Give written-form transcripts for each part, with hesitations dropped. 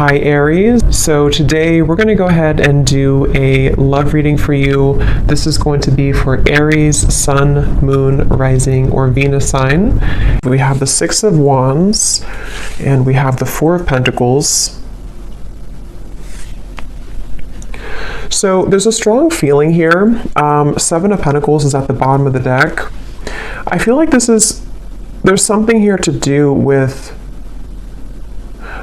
Hi Aries. So today we're going to go ahead and do a love reading for you. This is going to be for Aries, Sun, Moon, Rising, or Venus sign. We have the Six of Wands and we have the Four of Pentacles. So there's a strong feeling here. Seven of Pentacles is at the bottom of the deck. I feel like there's something here to do with.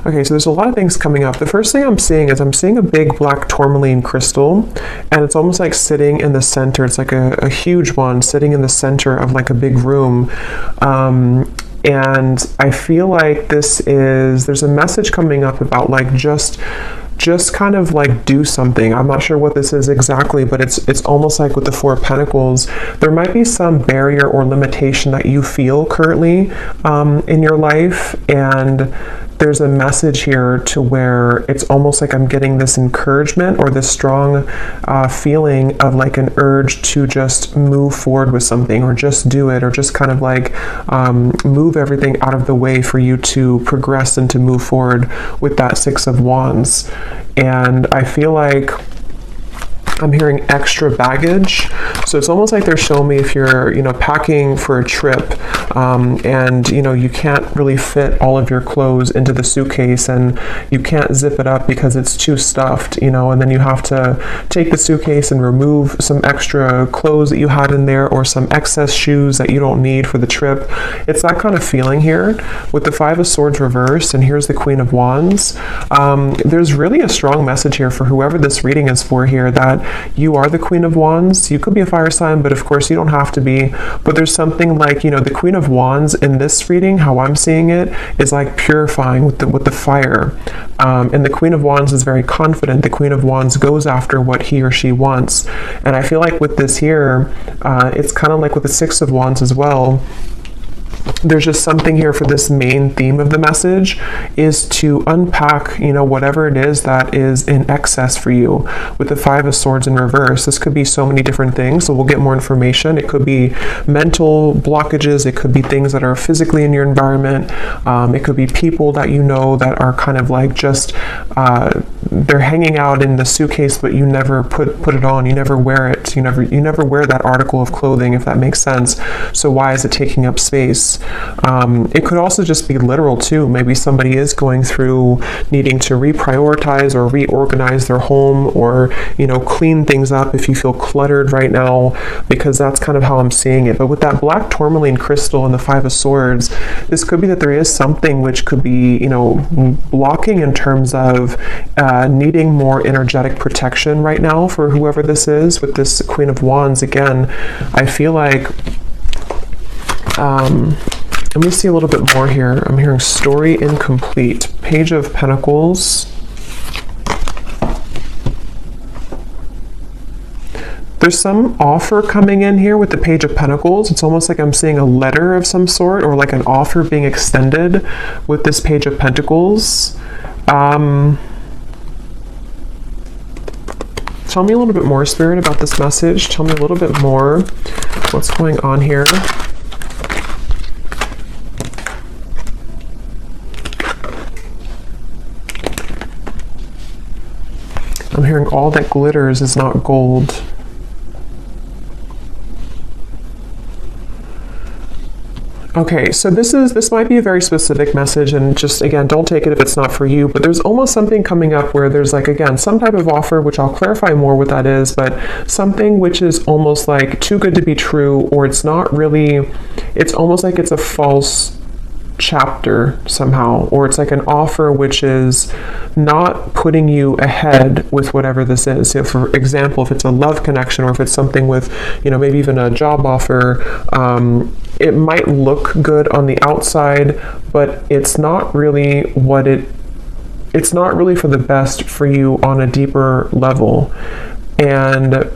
Okay, so there's a lot of things coming up. The first thing I'm seeing is I'm seeing a big black tourmaline crystal, and it's almost like sitting in the center. It's like a huge one sitting in the center of like a big room. And I feel like there's a message coming up about like just kind of like do something. I'm not sure what this is exactly, but it's almost like with the Four of Pentacles, there might be some barrier or limitation that you feel currently in your life, and there's a message here to where it's almost like I'm getting this encouragement or this strong feeling of like an urge to just move forward with something, or just do it, or just kind of like move everything out of the way for you to progress and to move forward with that Six of Wands. And I feel like I'm hearing extra baggage. So it's almost like they're showing me if you're, packing for a trip, and, you can't really fit all of your clothes into the suitcase, and you can't zip it up because it's too stuffed, and then you have to take the suitcase and remove some extra clothes that you had in there, or some excess shoes that you don't need for the trip. It's that kind of feeling here with the Five of Swords reversed, and here's the Queen of Wands. There's really a strong message here for whoever this reading is for here, that you are the Queen of Wands. You could be a fire sign, but of course you don't have to be. But there's something like, the Queen of Wands in this reading, how I'm seeing it, is like purifying with the fire. And the Queen of Wands is very confident. The Queen of Wands goes after what he or she wants. And I feel like with this here, it's kind of like with the Six of Wands as well. There's just something here for this main theme of the message is to unpack, whatever it is that is in excess for you. With the Five of Swords in reverse, this could be so many different things, so we'll get more information. It could be mental blockages, it could be things that are physically in your environment, it could be people that that are kind of like just they're hanging out in the suitcase, but you never put it on, you never wear it, you never wear that article of clothing, if that makes sense. So why is it taking up space? It could also just be literal too. Maybe somebody is going through needing to reprioritize or reorganize their home, or clean things up if you feel cluttered right now, because that's kind of how I'm seeing it. But with that black tourmaline crystal and the Five of Swords, this could be that there is something which could be blocking in terms of needing more energetic protection right now for whoever this is. With this Queen of Wands, again, I feel like let me see a little bit more here. I'm hearing story incomplete. Page of Pentacles. There's some offer coming in here with the Page of Pentacles. It's almost like I'm seeing a letter of some sort, or like an offer being extended with this Page of Pentacles. Tell me a little bit more, Spirit, about this message. Tell me a little bit more. What's going on here? I'm hearing all that glitters is not gold. Okay, so this might be a very specific message, and just again, don't take it if it's not for you, but there's almost something coming up where there's like, again, some type of offer, which I'll clarify more what that is, but something which is almost like too good to be true, or it's not really, it's almost like it's a false chapter somehow, or it's like an offer which is not putting you ahead with whatever this is. So for example, if it's a love connection, or if it's something with, maybe even a job offer, it might look good on the outside, but it's not really it's not really for the best for you on a deeper level. And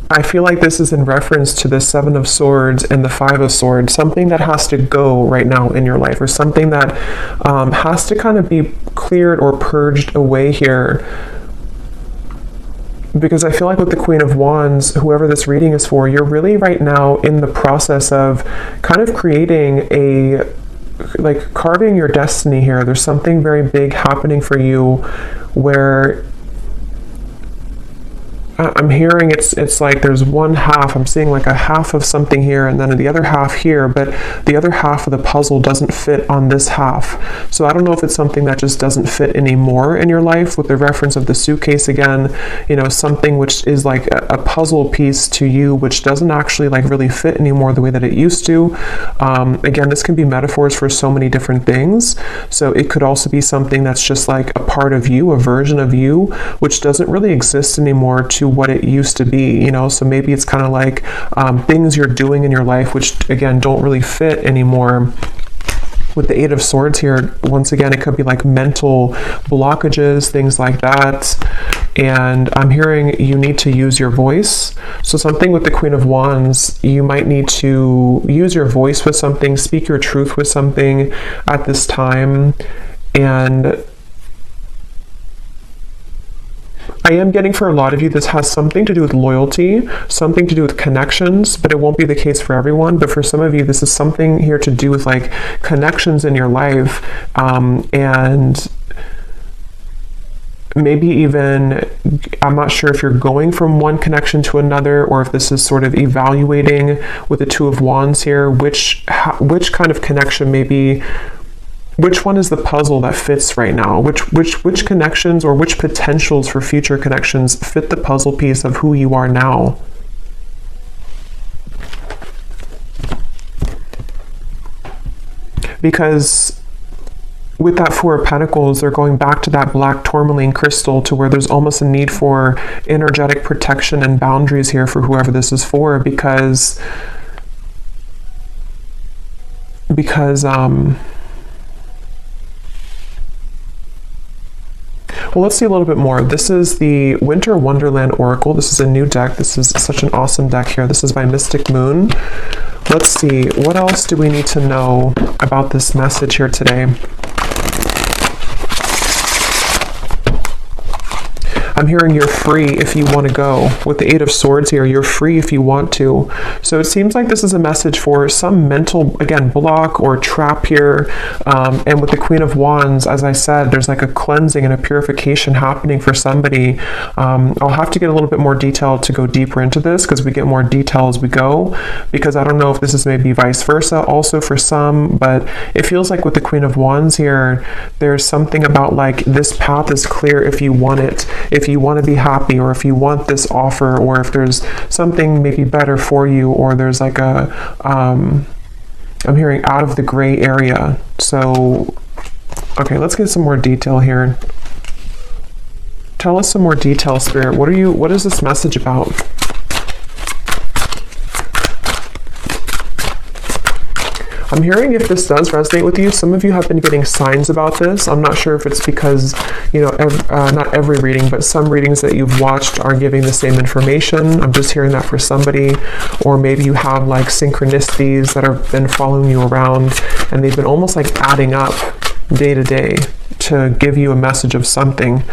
I feel like this is in reference to the Seven of Swords and the Five of Swords, something that has to go right now in your life, or something that has to kind of be cleared or purged away here. Because I feel like with the Queen of Wands, whoever this reading is for, you're really right now in the process of kind of creating like carving your destiny here. There's something very big happening for you where I'm hearing it's like there's one half, I'm seeing like a half of something here and then the other half here, but the other half of the puzzle doesn't fit on this half. So I don't know if it's something that just doesn't fit anymore in your life, with the reference of the suitcase again, you know, something which is like a puzzle piece to you which doesn't actually like really fit anymore the way that it used to. Again, this can be metaphors for so many different things. So it could also be something that's just like a part of you, a version of you, which doesn't really exist anymore to what it used to be, you know. So maybe it's kind of like things you're doing in your life which again don't really fit anymore. With the Eight of Swords here, once again, it could be like mental blockages, things like that. And I'm hearing you need to use your voice. So something with the Queen of Wands, you might need to use your voice with something, speak your truth with something at this time. And I am getting for a lot of you, this has something to do with loyalty, something to do with connections, but it won't be the case for everyone. But for some of you, this is something here to do with like connections in your life, and maybe even, I'm not sure if you're going from one connection to another, or if this is sort of evaluating with the Two of Wands here, which kind of connection maybe. Which one is the puzzle that fits right now? Which connections or which potentials for future connections fit the puzzle piece of who you are now? Because with that Four of Pentacles, they're going back to that black tourmaline crystal, to where there's almost a need for energetic protection and boundaries here for whoever this is for, because well, let's see a little bit more. This is the Winter Wonderland Oracle. This is a new deck. This is such an awesome deck here. This is by Mystic Moon. Let's see, what else do we need to know about this message here today? I'm hearing you're free if you want to go. With the Eight of Swords here, you're free if you want to. So it seems like this is a message for some mental, again, block or trap here. And with the Queen of Wands, as I said, there's like a cleansing and a purification happening for somebody. I'll have to get a little bit more detail to go deeper into this, because we get more detail as we go, because I don't know if this is maybe vice versa also for some, but it feels like with the Queen of Wands here, there's something about like this path is clear if you want it. If you want to be happy, or if you want this offer, or if there's something maybe better for you, or there's like a I'm hearing out of the gray area. So okay, let's get some more detail here. Tell us some more detail, Spirit. What is this message about? I'm hearing, if this does resonate with you, some of you have been getting signs about this. I'm not sure if it's because, you know, not every reading, but some readings that you've watched are giving the same information. I'm just hearing that for somebody. Or maybe you have like synchronicities that have been following you around, and they've been almost like adding up day to day to give you a message of something.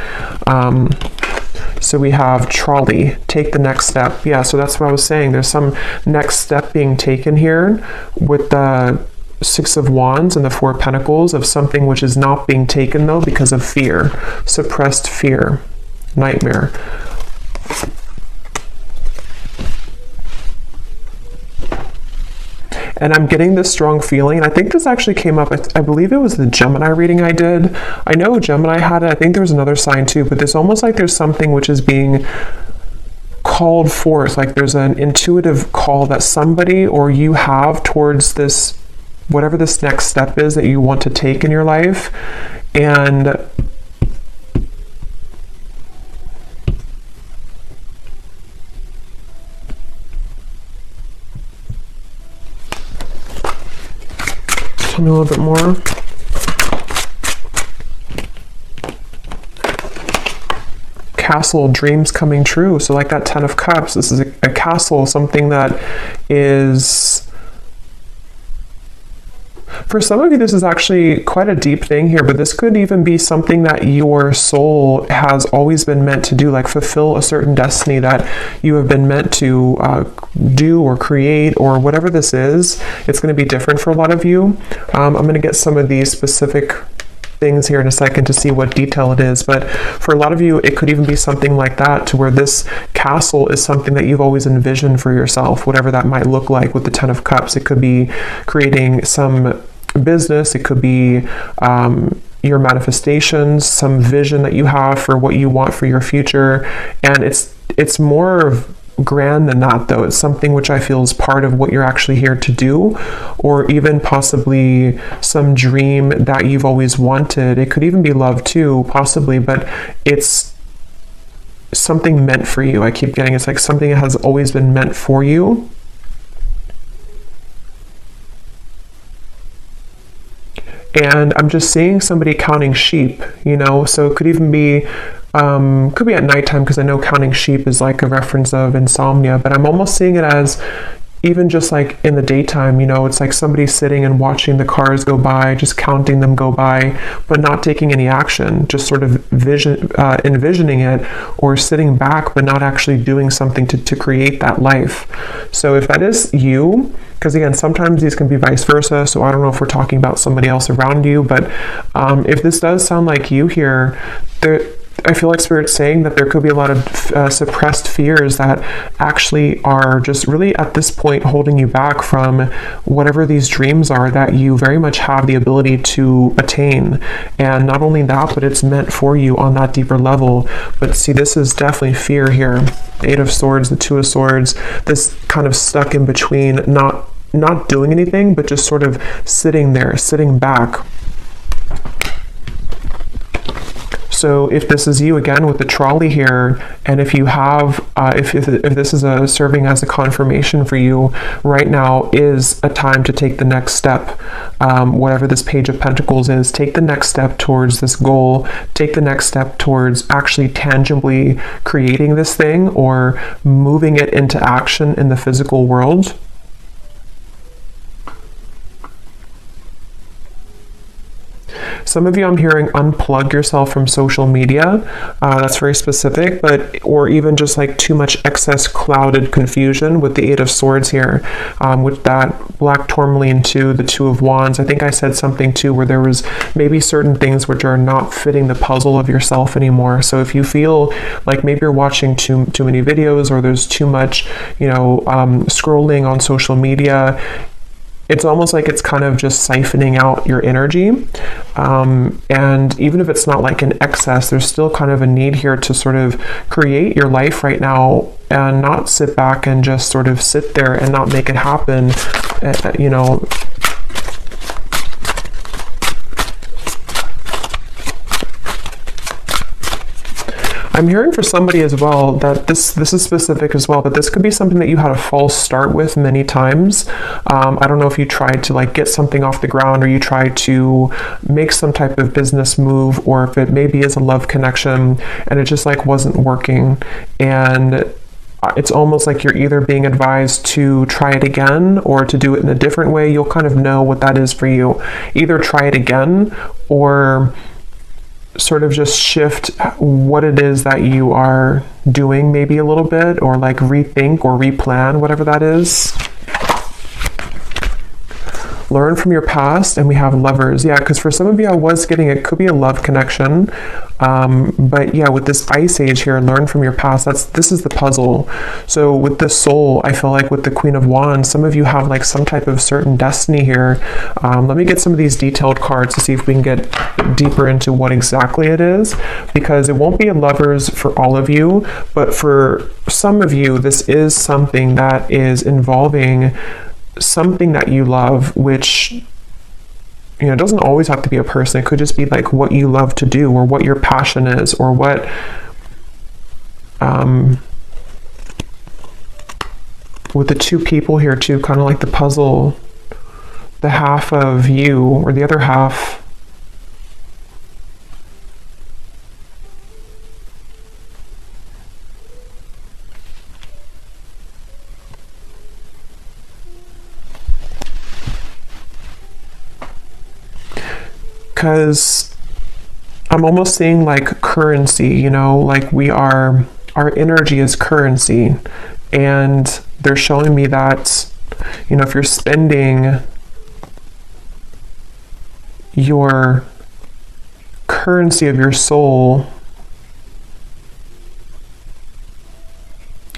So we have trolley, take the next step. Yeah, so that's what I was saying. There's some next step being taken here with the Six of Wands and the Four of Pentacles, of something which is not being taken though because of fear, suppressed fear, nightmare. And I'm getting this strong feeling, and I think this actually came up, I believe it was the Gemini reading I did. I know Gemini had it, I think there was another sign too, but there's almost like there's something which is being called forth, like there's an intuitive call that somebody or you have towards this, whatever this next step is that you want to take in your life. And tell me a little bit more. Castle, dreams coming true. So like that Ten of Cups, this is a castle, something that is, For some of you, this is actually quite a deep thing here, but this could even be something that your soul has always been meant to do, like fulfill a certain destiny that you have been meant to do or create, or whatever this is. It's going to be different for a lot of you. I'm going to get some of these specific things here in a second to see what detail it is, but for a lot of you it could even be something like that, to where this castle is something that you've always envisioned for yourself, whatever that might look like. With the Ten of Cups, it could be creating some business, it could be your manifestations, some vision that you have for what you want for your future, and it's more grand than that, though. It's something which I feel is part of what you're actually here to do, or even possibly some dream that you've always wanted. It could even be love too, possibly, but it's something meant for you. I keep getting it's like something that has always been meant for you. And I'm just seeing somebody counting sheep, you know, so it could even be could be at nighttime, because I know counting sheep is like a reference of insomnia, but I'm almost seeing it as even just like in the daytime, you know, it's like somebody sitting and watching the cars go by, just counting them go by, but not taking any action, just sort of envisioning it, or sitting back, but not actually doing something to create that life. So if that is you, because again, sometimes these can be vice versa, so I don't know if we're talking about somebody else around you, but if this does sound like you here, I feel like Spirit's saying that there could be a lot of suppressed fears that actually are just really at this point holding you back from whatever these dreams are that you very much have the ability to attain. And not only that, but it's meant for you on that deeper level. But see, this is definitely fear here. The Eight of Swords, the Two of Swords, this kind of stuck in between, not doing anything, but just sort of sitting there, sitting back. So if this is you, again, with the trolley here, and if you have, if this is serving as a confirmation for you, right now is a time to take the next step. Whatever this Page of Pentacles is, take the next step towards this goal, take the next step towards actually tangibly creating this thing, or moving it into action in the physical world. Some of you, I'm hearing, unplug yourself from social media. That's very specific, or even just like too much excess clouded confusion with the Eight of Swords here, with that black tourmaline to the Two of Wands. I think I said something too where there was maybe certain things which are not fitting the puzzle of yourself anymore. So if you feel like maybe you're watching too many videos, or there's too much, you know, scrolling on social media, it's almost like it's kind of just siphoning out your energy. And even if it's not like an excess, there's still kind of a need here to sort of create your life right now, and not sit back and just sort of sit there and not make it happen, you know. I'm hearing for somebody as well that this is specific as well, but this could be something that you had a false start with many times. I don't know if you tried to like get something off the ground, or you tried to make some type of business move, or if it maybe is a love connection and it just like wasn't working. And it's almost like you're either being advised to try it again, or to do it in a different way. You'll kind of know what that is for you. Either try it again, or sort of just shift what it is that you are doing maybe a little bit, or like rethink or replan, whatever that is. Learn from your past, and we have Lovers. Yeah, because for some of you, I was getting, it could be a love connection. But yeah, with this Ice Age here, learn from your past. This is the puzzle. So with the Soul, I feel like with the Queen of Wands, some of you have like some type of certain destiny here. Let me get some of these detailed cards to see if we can get deeper into what exactly it is, because it won't be a Lovers for all of you, but for some of you, this is something that is involving something that you love, which, you know, it doesn't always have to be a person. It could just be like what you love to do, or what your passion is, or what with the two people here too, kind of like the puzzle, the half of you, or the other half. because I'm almost seeing like currency, you know, like our energy is currency. And they're showing me that, you know, if you're spending your currency of your soul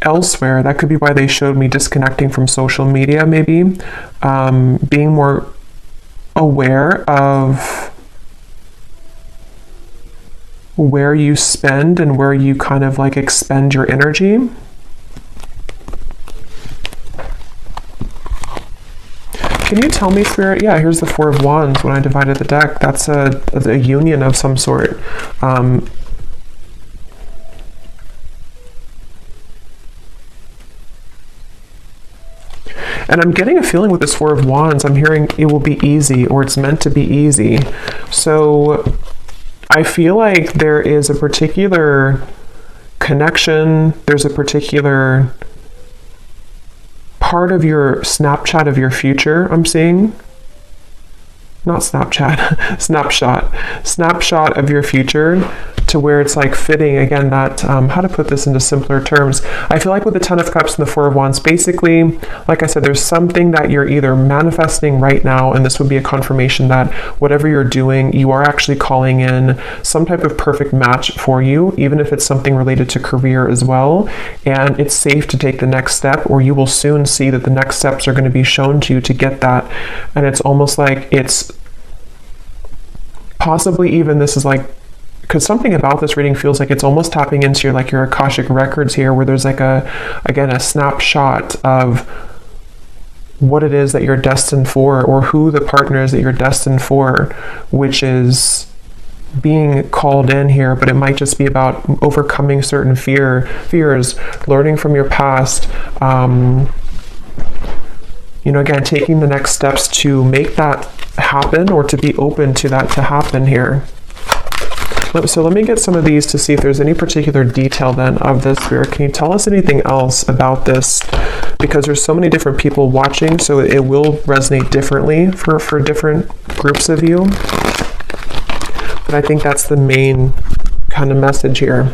elsewhere, that could be why they showed me disconnecting from social media, maybe being more aware of where you spend and where you kind of like expend your energy. Can you tell me, Spirit? Yeah, here's the Four of Wands. When I divided the deck, that's a union of some sort. And I'm getting a feeling with this Four of Wands, I'm hearing it will be easy, or it's meant to be easy. So I feel like there is a particular connection, there's a particular part of your Snapchat of your future I'm seeing. Not Snapchat, snapshot of your future, to where it's like fitting again that, how to put this into simpler terms. I feel like with the Ten of Cups and the Four of Wands, basically, like I said, there's something that you're either manifesting right now, and this would be a confirmation that whatever you're doing, you are actually calling in some type of perfect match for you, even if it's something related to career as well. And it's safe to take the next step, or you will soon see that the next steps are going to be shown to you to get that. And it's almost like it's possibly even, this is like, because something about this reading feels like it's almost tapping into your Akashic records here, where there's like a snapshot of what it is that you're destined for, or who the partner is that you're destined for, which is being called in here. But it might just be about overcoming certain fears, learning from your past, you know, again, taking the next steps to make that happen, or to be open to that to happen here. So let me get some of these to see if there's any particular detail then of this, Spirit. Can you tell us anything else about this? Because there's so many different people watching, so it will resonate differently for different groups of you. But I think that's the main kind of message here.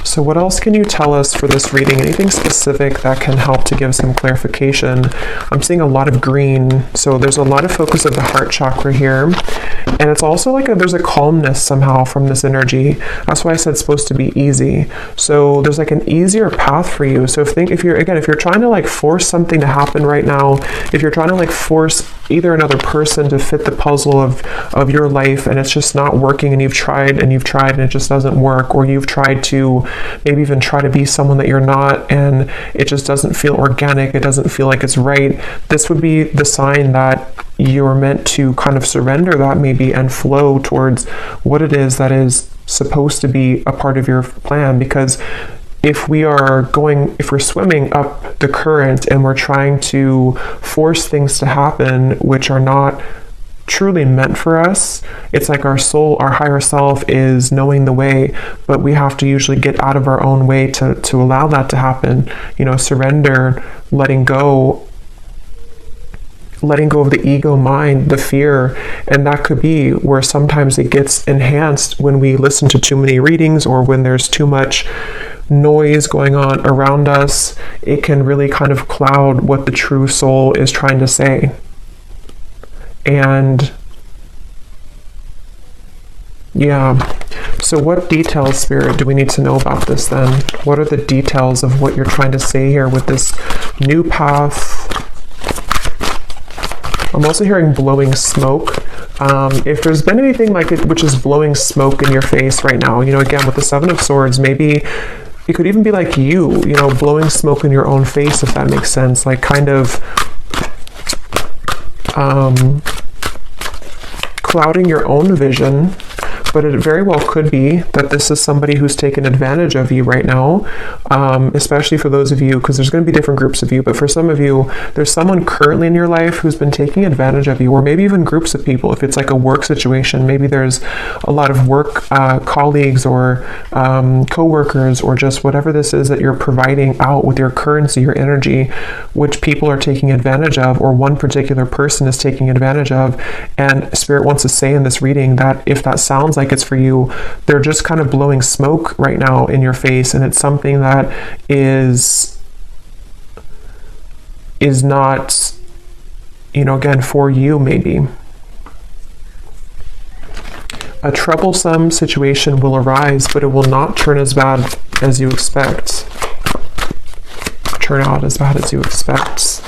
So what else can you tell us for this reading? Anything specific that can help to give some clarification? I'm seeing a lot of green, so there's a lot of focus of the heart chakra here. And it's also like there's a calmness somehow from this energy. That's why I said it's supposed to be easy. So there's like an easier path for you. So if you're trying to like force something to happen right now, if you're trying to like force either another person to fit the puzzle of your life, and it's just not working, and you've tried and it just doesn't work, or you've tried to maybe even try to be someone that you're not, and it just doesn't feel organic, it doesn't feel like it's right, this would be the sign that you're meant to kind of surrender that maybe and flow towards what it is that is supposed to be a part of your plan. Because if we're swimming up the current and we're trying to force things to happen which are not truly meant for us, it's like our soul, our higher self is knowing the way, but we have to usually get out of our own way to allow that to happen. You know, surrender, letting go of the ego mind, the fear. And that could be where sometimes it gets enhanced when we listen to too many readings, or when there's too much noise going on around us. It can really kind of cloud what the true soul is trying to say. And yeah, so what details, Spirit, do we need to know about this then? What are the details of what you're trying to say here with this new path? I'm also hearing blowing smoke. If there's been anything like it which is blowing smoke in your face right now, you know, again with the Seven of Swords, maybe it could even be like you know, blowing smoke in your own face, if that makes sense, like kind of clouding your own vision. but it very well could be that this is somebody who's taken advantage of you right now, especially for those of you, because there's going to be different groups of you, but for some of you, there's someone currently in your life who's been taking advantage of you, or maybe even groups of people. If it's like a work situation, maybe there's a lot of work colleagues or co-workers, or just whatever this is that you're providing out with your currency, your energy, which people are taking advantage of, or one particular person is taking advantage of. And Spirit wants to say in this reading that if that sounds like it's for you, they're just kind of blowing smoke right now in your face, and it's something that is not, you know, again, for you maybe. A troublesome situation will arise, but it will not turn as bad as you expect. Turn out as bad as you expect.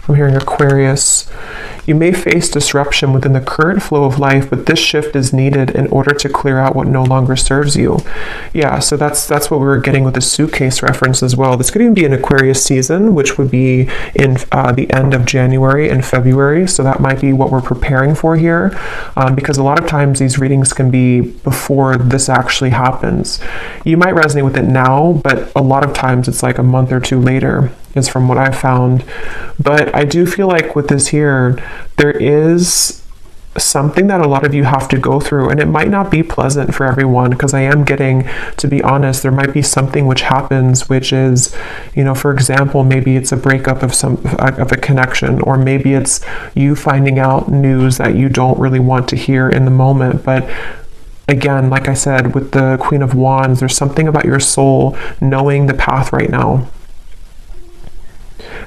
I'm hearing Aquarius. You may face disruption within the current flow of life, but this shift is needed in order to clear out what no longer serves you. Yeah, so that's what we were getting with the suitcase reference as well. This could even be an Aquarius season, which would be in the end of January and February. So that might be what we're preparing for here, because a lot of times these readings can be before this actually happens. You might resonate with it now, but a lot of times it's like a month or two later, is from what I've found. But I do feel like with this here, there is something that a lot of you have to go through, and it might not be pleasant for everyone, because I am getting, to be honest, there might be something which happens, which is, you know, for example, maybe it's a breakup of a connection, or maybe it's you finding out news that you don't really want to hear in the moment. But again, like I said, with the Queen of Wands, there's something about your soul knowing the path right now.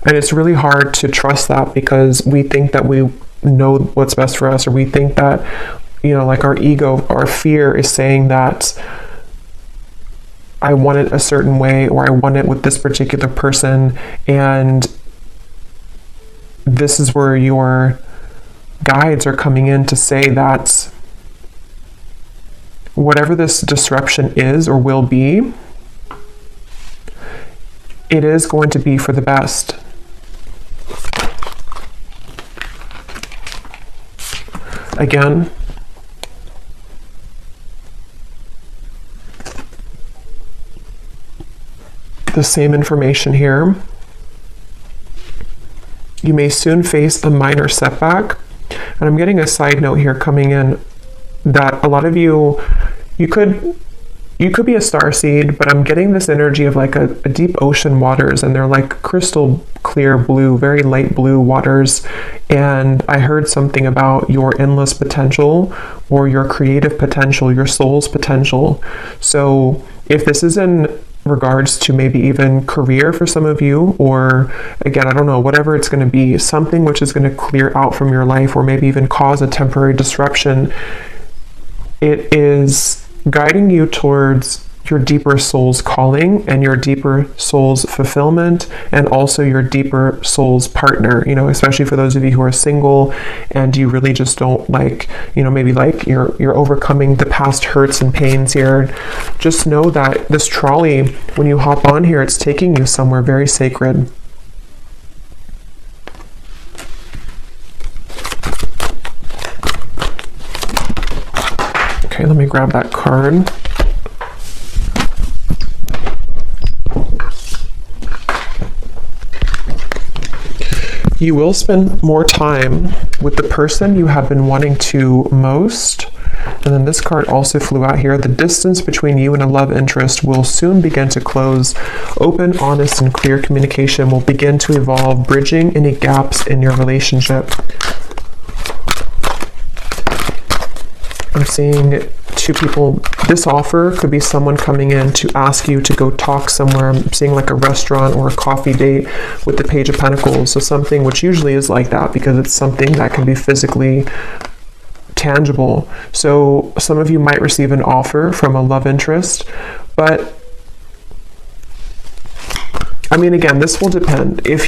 And it's really hard to trust that, because we think that we know what's best for us, or we think that, you know, like our ego, our fear is saying that I want it a certain way, or I want it with this particular person. And this is where your guides are coming in to say that whatever this disruption is or will be, it is going to be for the best. Again, the same information here. You may soon face a minor setback. And I'm getting a side note here coming in that a lot of you could be a starseed, but I'm getting this energy of like a deep ocean waters, and they're like crystal clear blue, very light blue waters. And I heard something about your endless potential, or your creative potential, your soul's potential. So if this is in regards to maybe even career for some of you, or again, I don't know, whatever it's going to be, something which is going to clear out from your life, or maybe even cause a temporary disruption, it is guiding you towards your deeper soul's calling and your deeper soul's fulfillment, and also your deeper soul's partner, you know, especially for those of you who are single and you really just don't like, you know, maybe like you're overcoming the past hurts and pains here. Just know that this trolley, when you hop on here, it's taking you somewhere very sacred. Okay, let me grab that card. You will spend more time with the person you have been wanting to most. And then this card also flew out here. The distance between you and a love interest will soon begin to close. Open, honest, and clear communication will begin to evolve, bridging any gaps in your relationship. I'm seeing two people. This offer could be someone coming in to ask you to go talk somewhere. I'm seeing like a restaurant or a coffee date with the Page of Pentacles. So something which usually is like that, because it's something that can be physically tangible. So some of you might receive an offer from a love interest, but I mean, again, this will depend. If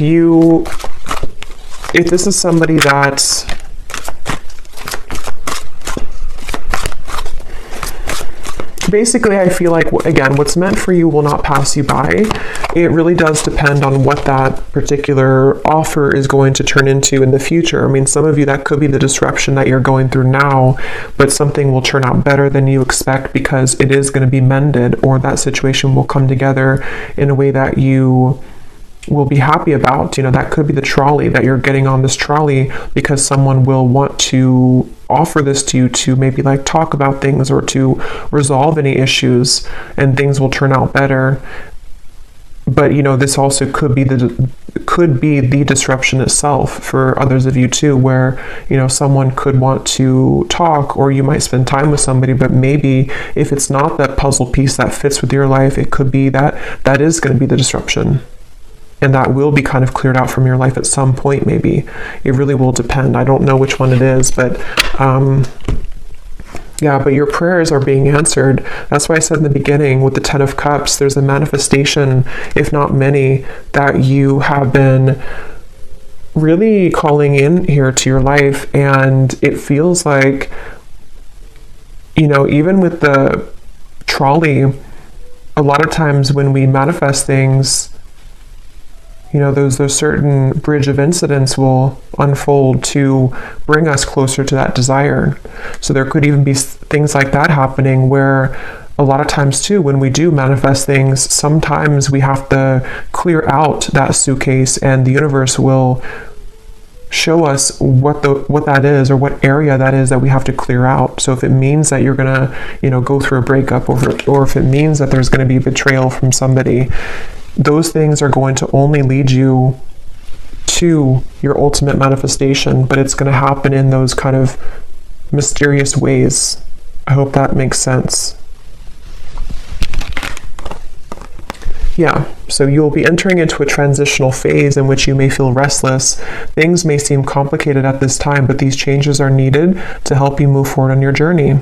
this is somebody that basically, I feel like, again, what's meant for you will not pass you by. It really does depend on what that particular offer is going to turn into in the future. I mean, some of you, that could be the disruption that you're going through now, but something will turn out better than you expect because it is going to be mended, or that situation will come together in a way that you will be happy about. You know, that could be the trolley, that you're getting on this trolley because someone will want to offer this to you to maybe like talk about things or to resolve any issues, and things will turn out better. But you know, this also could be the disruption itself for others of you too, where, you know, someone could want to talk, or you might spend time with somebody, but maybe if it's not that puzzle piece that fits with your life, it could be that is going to be the disruption. And that will be kind of cleared out from your life at some point, maybe. It really will depend. I don't know which one it is, but yeah, but your prayers are being answered. That's why I said in the beginning with the 10 of Cups, there's a manifestation, if not many, that you have been really calling in here to your life. And it feels like, you know, even with the trolley, a lot of times when we manifest things, you know, those certain bridge of incidents will unfold to bring us closer to that desire. So there could even be things like that happening, where a lot of times too, when we do manifest things, sometimes we have to clear out that suitcase, and the universe will show us what that is, or what area that is that we have to clear out. So if it means that you're gonna, you know, go through a breakup, or if it means that there's going to be betrayal from somebody, those things are going to only lead you to your ultimate manifestation, but it's going to happen in those kind of mysterious ways. I hope that makes sense. Yeah, so you'll be entering into a transitional phase in which you may feel restless. Things may seem complicated at this time, but these changes are needed to help you move forward on your journey.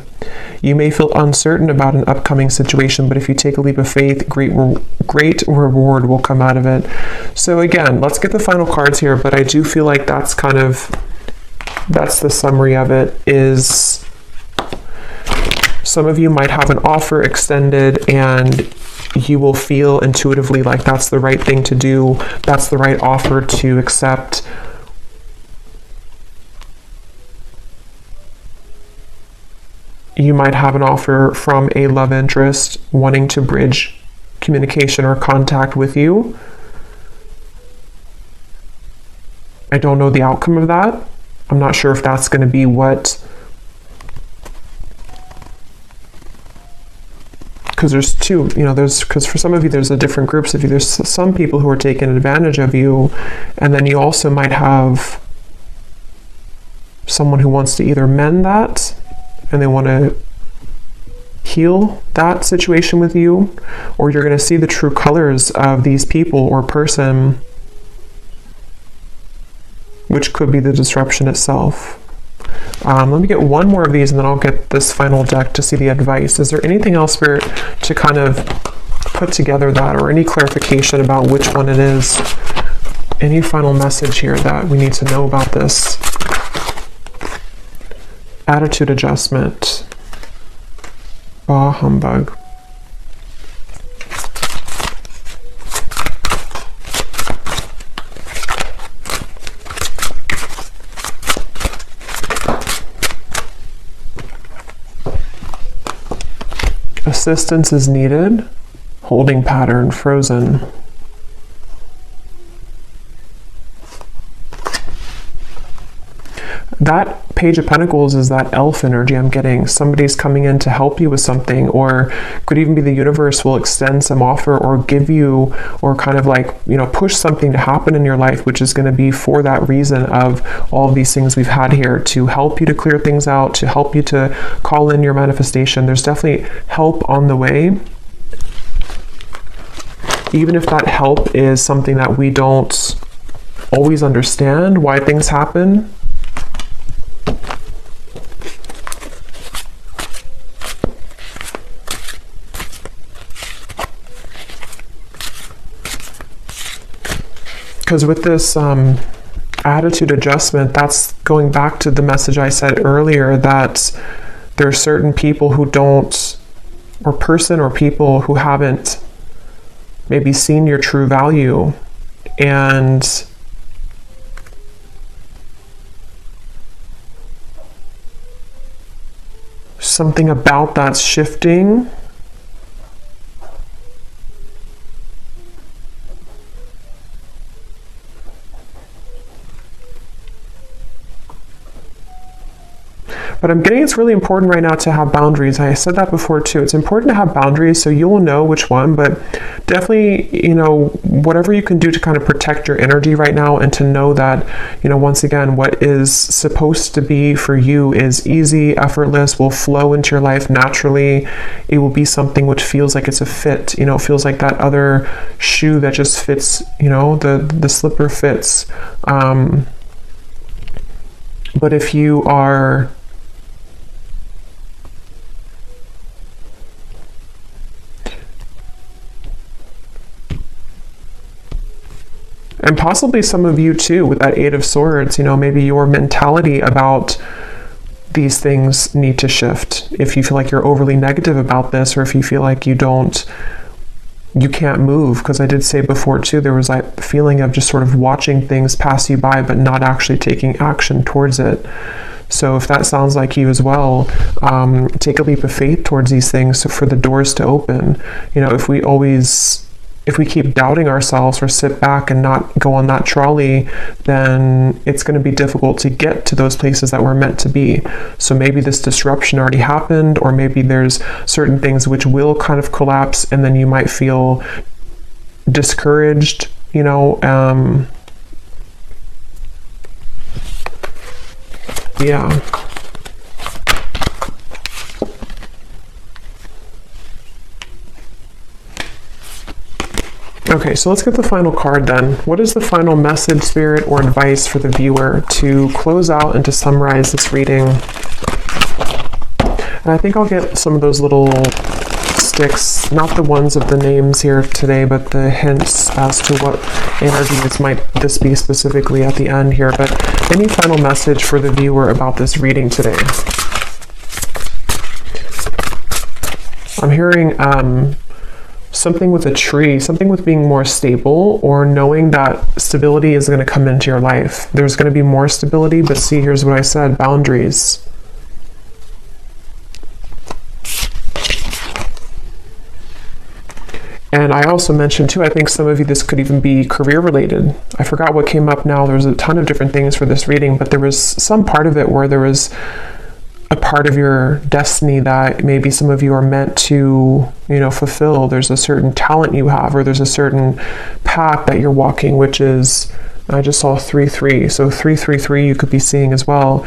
You may feel uncertain about an upcoming situation, but if you take a leap of faith, great reward will come out of it. So again, let's get the final cards here, but I do feel like that's the summary of it. Is some of you might have an offer extended, and you will feel intuitively like that's the right thing to do, that's the right offer to accept. You might have an offer from a love interest wanting to bridge communication or contact with you. I don't know the outcome of that. I'm not sure if that's going to be what, because there's two, you know, because for some of you, there's a different groups of you. There's some people who are taking advantage of you, and then you also might have someone who wants to either mend that, and they want to heal that situation with you, or you're going to see the true colors of these people or person, which could be the disruption itself. Let me get one more of these, and then I'll get this final deck to see the advice. Is there anything else, Spirit, to kind of put together that, or any clarification about which one it is? Any final message here that we need to know about this? Attitude adjustment. Bah humbug. Assistance is needed. Holding pattern, frozen. That Page of Pentacles is that elf energy I'm getting. Somebody's coming in to help you with something, or could even be the universe will extend some offer or give you, or kind of like, you know, push something to happen in your life, which is going to be for that reason of all of these things we've had here, to help you to clear things out, to help you to call in your manifestation. There's definitely help on the way. Even if that help is something that we don't always understand why things happen. Because with this attitude adjustment, that's going back to the message I said earlier, that there are certain people who don't or person or people who haven't maybe seen your true value, and something about that's shifting. But I'm getting it's really important right now to have boundaries. I said that before too. It's important to have boundaries so you will know which one, but definitely, you know, whatever you can do to kind of protect your energy right now, and to know that, you know, once again, what is supposed to be for you is easy, effortless, will flow into your life naturally. It will be something which feels like it's a fit, you know, it feels like that other shoe that just fits, you know, the slipper fits. But if you are and possibly some of you too, with that Eight of Swords, you know, maybe your mentality about these things need to shift. If you feel like you're overly negative about this, or if you feel like you can't move, because I did say before too, there was that feeling of just sort of watching things pass you by, but not actually taking action towards it. So if that sounds like you as well, take a leap of faith towards these things for the doors to open. You know, if we keep doubting ourselves or sit back and not go on that trolley, then it's going to be difficult to get to those places that we're meant to be. So maybe this disruption already happened, or maybe there's certain things which will kind of collapse, and then you might feel discouraged, you know. Yeah. Okay, so let's get the final card then. What is the final message, spirit, or advice for the viewer to close out and to summarize this reading? And I think I'll get some of those little sticks, not the ones of the names here today, but the hints as to what energies might this be specifically at the end here. But any final message for the viewer about this reading today? I'm hearing something with a tree, something with being more stable, or knowing that stability is going to come into your life. There's going to be more stability, but see, here's what I said, boundaries. And I also mentioned too, I think some of you, this could even be career related. I forgot what came up now. There's a ton of different things for this reading, but there was some part of it where there was a part of your destiny that maybe some of you are meant to, you know, fulfill. There's a certain talent you have, or there's a certain path that you're walking, which is, I just saw 3-3. So 3-3-3 you could be seeing as well,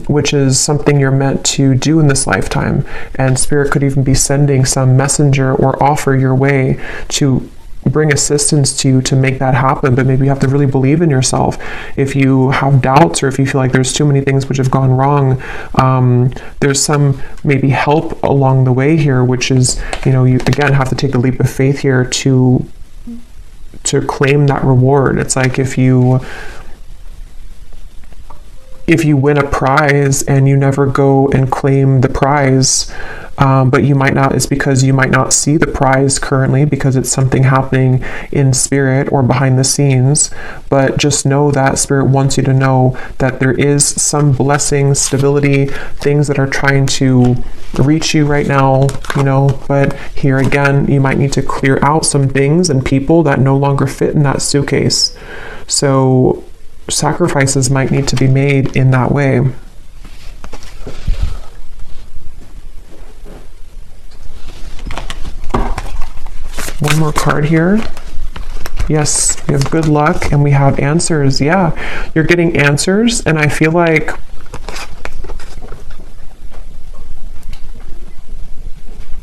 which is something you're meant to do in this lifetime. And Spirit could even be sending some messenger or offer your way to bring assistance to you to make that happen. But maybe you have to really believe in yourself. If you have doubts, or if you feel like there's too many things which have gone wrong, there's some maybe help along the way here, which is, you know, you again have to take a leap of faith here to claim that reward. It's like if you win a prize and you never go and claim the prize, but you might not, it's because you might not see the prize currently, because it's something happening in spirit or behind the scenes. But just know that Spirit wants you to know that there is some blessing, stability, things that are trying to reach you right now, you know. But here again, you might need to clear out some things and people that no longer fit in that suitcase. So sacrifices might need to be made in that way. One more card here. Yes, we have good luck and we have answers. Yeah, you're getting answers, and I feel like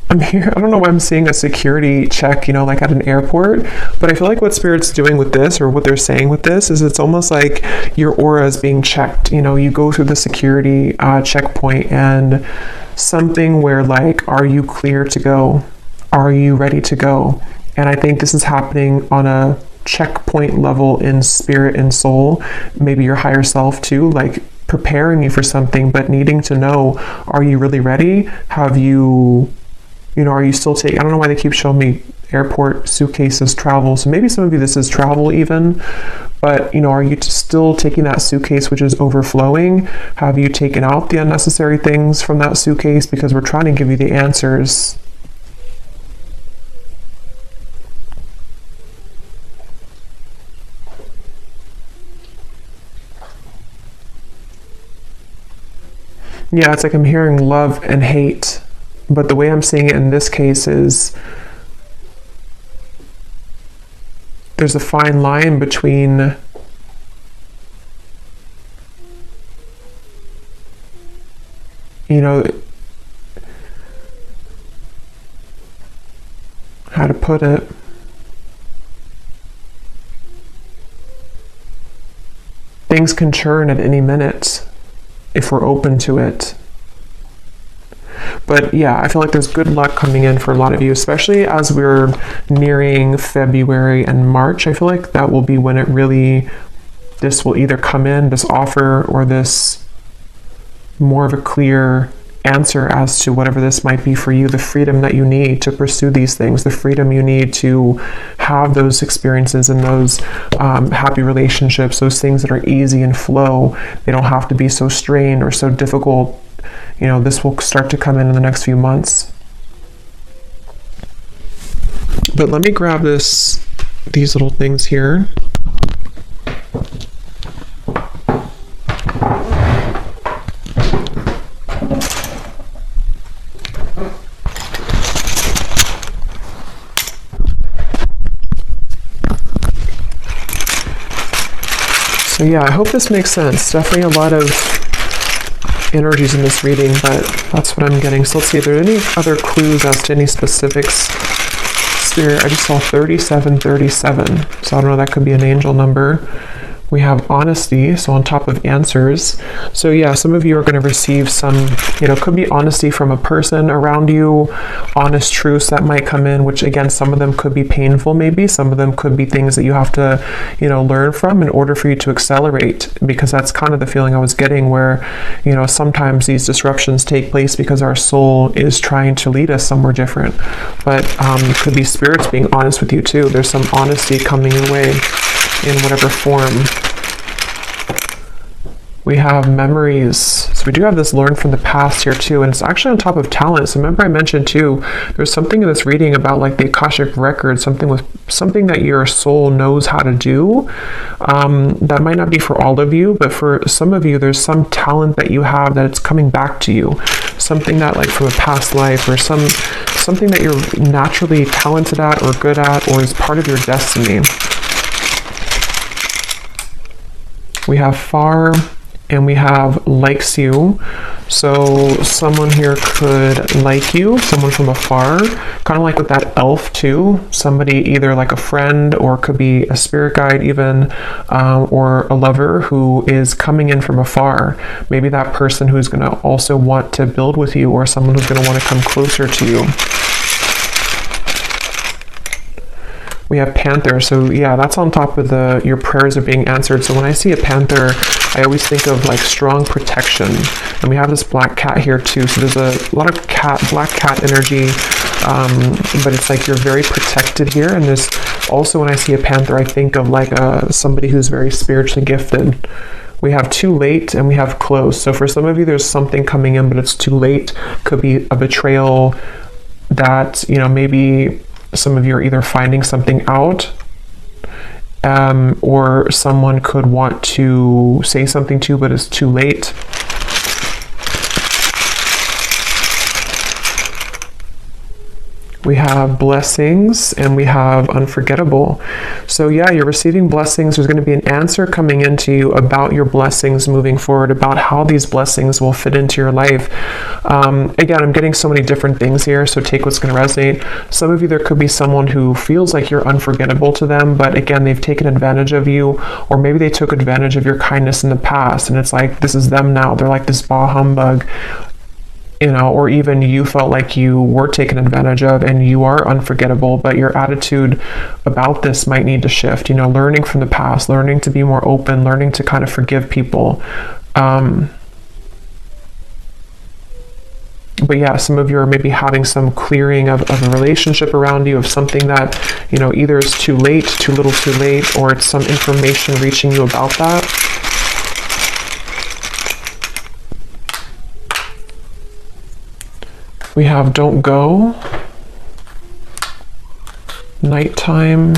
I'm here. I don't know why I'm seeing a security check, you know, like at an airport, but I feel like what Spirit's doing with this, or what they're saying with this, is it's almost like your aura is being checked. You know, you go through the security checkpoint, and something where like, are you clear to go? Are you ready to go? And I think this is happening on a checkpoint level in spirit and soul, maybe your higher self too, like preparing you for something, but needing to know, are you really ready? Have you You know, are you still taking, I don't know why they keep showing me airport, suitcases, travel. So maybe some of you, this is travel even, but you know, are you still taking that suitcase which is overflowing? Have you taken out the unnecessary things from that suitcase? Because we're trying to give you the answers. Yeah, it's like I'm hearing love and hate, but the way I'm seeing it in this case is there's a fine line between you know, how to put it. Things can churn at any minute if we're open to it. But yeah, I feel like there's good luck coming in for a lot of you, especially as we're nearing February and March. I feel like that will be when it really, this will either come in, this offer, or this more of a clear answer as to whatever this might be for you, the freedom that you need to pursue these things, the freedom you need to have those experiences and those happy relationships, those things that are easy and flow. They don't have to be so strained or so difficult. You know, this will start to come in the next few months. But let me grab these little things here. So yeah, I hope this makes sense. Definitely a lot of energies in this reading, but that's what I'm getting. So let's see if there are any other clues as to any specifics. Spirit, I just saw 3737. So I don't know, that could be an angel number. We have honesty, so on top of answers. So yeah, some of you are going to receive some, you know, could be honesty from a person around you, honest truths that might come in, which again, some of them could be painful maybe, some of them could be things that you have to, you know, learn from in order for you to accelerate, because that's kind of the feeling I was getting where, you know, sometimes these disruptions take place because our soul is trying to lead us somewhere different. But could be spirits being honest with you too. There's some honesty coming your way in whatever form. We have memories. So we do have this learn from the past here too, and it's actually on top of talent. So remember I mentioned too, there's something in this reading about like the Akashic record, something that your soul knows how to do. That might not be for all of you, but for some of you, there's some talent that you have that it's coming back to you. Something that like from a past life, or something that you're naturally talented at or good at, or is part of your destiny. We have far, and we have likes you. So someone here could like you, someone from afar, kind of like with that elf too. Somebody either like a friend, or could be a spirit guide even, or a lover who is coming in from afar. Maybe that person who's going to also want to build with you, or someone who's going to want to come closer to you. We have panther, so yeah, that's on top of your prayers are being answered. So when I see a panther, I always think of like strong protection. And we have this black cat here too. So there's a lot of black cat energy, but it's like you're very protected here. And there's also, when I see a panther, I think of like somebody who's very spiritually gifted. We have too late, and we have close. So for some of you, there's something coming in, but it's too late. Could be a betrayal that, you know, maybe some of you are either finding something out, or someone could want to say something to you, but it's too late. We have blessings, and we have unforgettable. So yeah, you're receiving blessings. There's going to be an answer coming into you about your blessings moving forward, about how these blessings will fit into your life. Again, I'm getting so many different things here, so take what's going to resonate. Some of you, there could be someone who feels like you're unforgettable to them, but again, they've taken advantage of you, or maybe they took advantage of your kindness in the past, and it's like, this is them now. They're like this bah humbug. You know, or even you felt like you were taken advantage of and you are unforgettable, but your attitude about this might need to shift. You know, learning from the past, learning to be more open, learning to kind of forgive people. But yeah, some of you are maybe having some clearing of a relationship around you, of something that, you know, either is too late, too little too late, or it's some information reaching you about that. We have don't go, nighttime,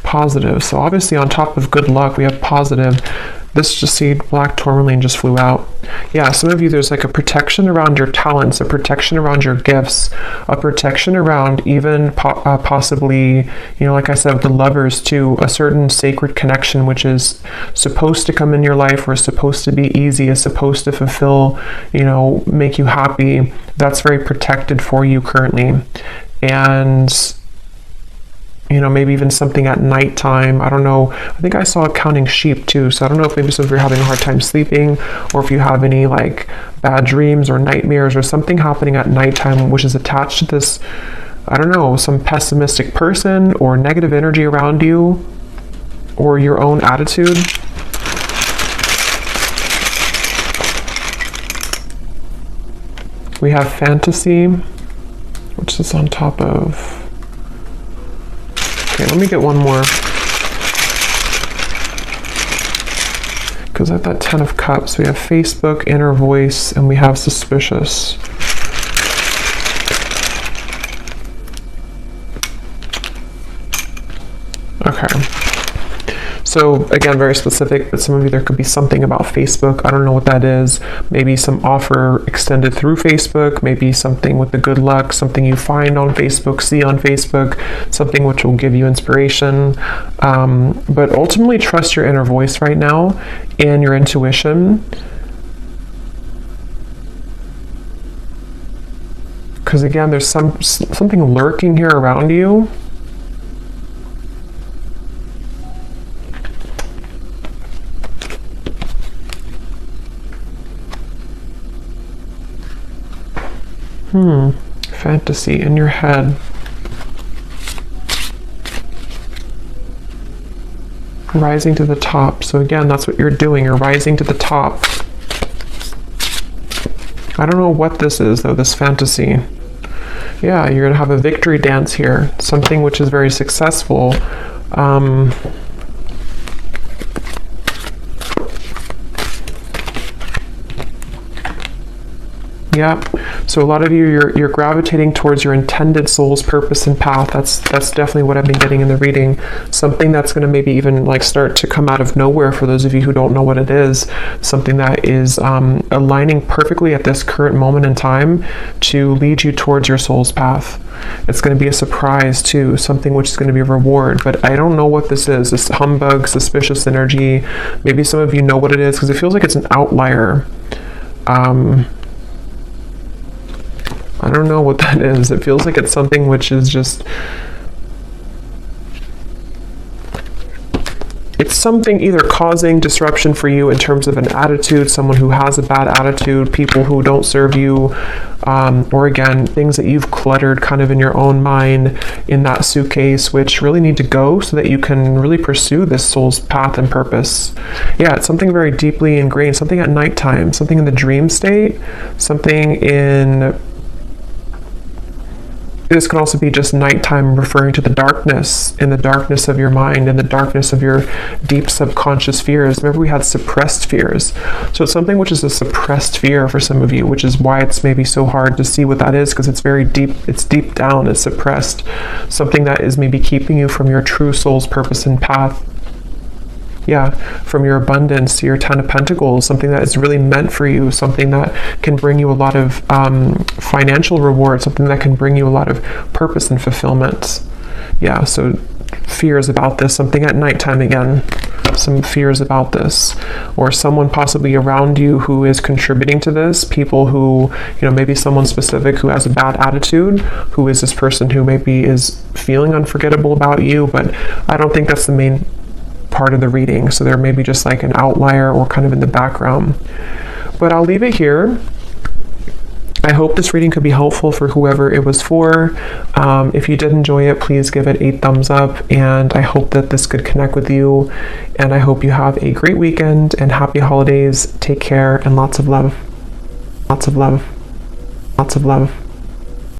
positive. So obviously on top of good luck, we have positive. This just see black tourmaline just flew out. Yeah, some of you, there's like a protection around your talents, a protection around your gifts, a protection around even possibly, you know, like I said, with the lovers too, a certain sacred connection, which is supposed to come in your life, or is supposed to be easy, is supposed to fulfill, you know, make you happy. That's very protected for you currently. And you know, maybe even something at nighttime. I don't know. I think I saw counting sheep too. So I don't know if maybe some of you are having a hard time sleeping, or if you have any like bad dreams or nightmares or something happening at nighttime, which is attached to this, I don't know, some pessimistic person or negative energy around you, or your own attitude. We have fantasy, which is on top of. Okay, let me get one more. Because at that 10 of Cups, we have Facebook, inner voice, and we have suspicious. Okay. So again, very specific, but some of you, there could be something about Facebook. I don't know what that is. Maybe some offer extended through Facebook, maybe something with the good luck, something you find on Facebook, see on Facebook, something which will give you inspiration. But ultimately trust your inner voice right now and your intuition. Because again, there's something lurking here around you. Fantasy in your head. Rising to the top. So again, that's what you're doing. You're rising to the top. I don't know what this is though, this fantasy. Yeah, you're gonna have a victory dance here. Something which is very successful. Yeah, so a lot of you, you're gravitating towards your intended soul's purpose and path. That's definitely what I've been getting in the reading. Something that's going to maybe even like start to come out of nowhere for those of you who don't know what it is. Something that is aligning perfectly at this current moment in time to lead you towards your soul's path. It's going to be a surprise too, something which is going to be a reward, but I don't know what this is. This humbug, suspicious energy. Maybe some of you know what it is because it feels like it's an outlier. I don't know what that is. It feels like it's something which is just, it's something either causing disruption for you in terms of an attitude, someone who has a bad attitude, people who don't serve you, or again, things that you've cluttered kind of in your own mind in that suitcase, which really need to go so that you can really pursue this soul's path and purpose. Yeah, it's something very deeply ingrained, something at nighttime, something in the dream state, something in... This can also be just nighttime, referring to the darkness, in the darkness of your mind, in the darkness of your deep subconscious fears. Remember, we had suppressed fears. So it's something which is a suppressed fear for some of you, which is why it's maybe so hard to see what that is, because it's very deep, it's deep down, it's suppressed. Something that is maybe keeping you from your true soul's purpose and path. Yeah, from your abundance to your 10 of Pentacles, something that is really meant for you, something that can bring you a lot of financial reward, something that can bring you a lot of purpose and fulfillment. Yeah, so fears about this, something at nighttime again, some fears about this, or someone possibly around you who is contributing to this, people who, you know, maybe someone specific who has a bad attitude, who is this person who maybe is feeling unforgettable about you, but I don't think that's the main part of the reading, so there may be just like an outlier or kind of in the background. But I'll leave it here. I hope this reading could be helpful for whoever it was for. If you did enjoy it, please give it a thumbs up, and I hope that this could connect with you, and I hope you have a great weekend and happy holidays. Take care and lots of love. Lots of love. Lots of love.